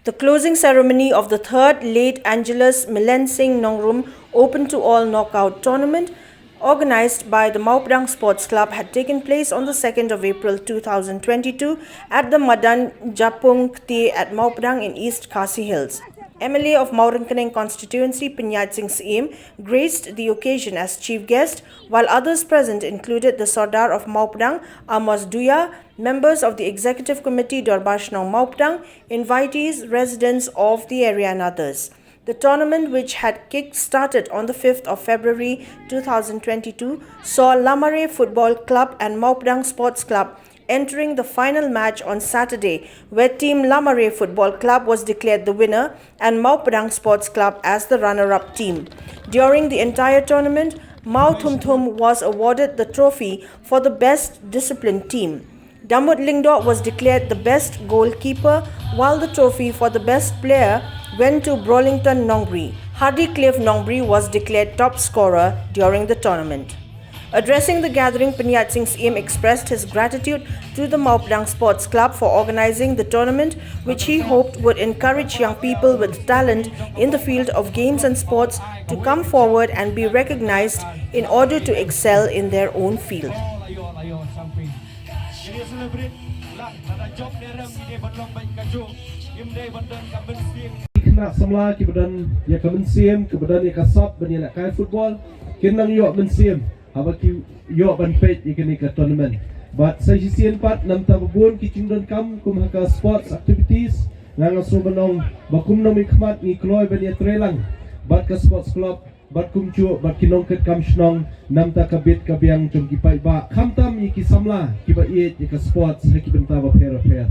The closing ceremony of the third late ANGELUS MLENSING NONGRUM Open to All Knockout Tournament, organized by the Mawpdang Sports Club, had taken place on the 2nd of April 2022 at the MADAN JAPUNG KTIEH at Mawpdang in East KHASI Hills. MLA of MAWRYNGKNENG constituency PYNIAID SYIEM graced the occasion as chief guest, while others present included the SORDAR of Mawpdang, AMOS DUIA, members of the executive committee DORBAR SHNONG Mawpdang, invitees, residents of the area and others. The tournament, which had kick-started on the 5th of February 2022, saw Lamare Football Club and Mawpdang Sports Club entering the final match on Saturday, where Team Lamare Football Club was declared the winner and Mawpdang Sports Club as the runner-up team. During the entire tournament, Mawthumthum was awarded the trophy for the best disciplined team. Damut Lingdo was declared the best goalkeeper, while the trophy for the best player went to Brolington Nongri. Hardy Cliff Nongri was declared top scorer during the tournament. Addressing the gathering, PYNIAID SYIEM expressed his gratitude to the Mawpdang Sports Club for organizing the tournament, which he hoped would encourage young people with talent in the field of games and sports to come forward and be recognized in order to excel in their own field. Nak semula kemudian ya kemensiam kemudian ya kasap dan ya nak kai football kenang yo mensiam apa ki yo ban page ikani ka tournament but sa sisian pat nam ta babun ki chingdon kam kum haka sports activities nang so banong bakum nom ikmat ni kloi ban ya trelang bat ka sports club bat kum chu bat kinong ket kam SHNONG nam ta ka bit ka biang chum ki pai ba kham tam ki samla ki ba ye ka sports ha ki benta ba pher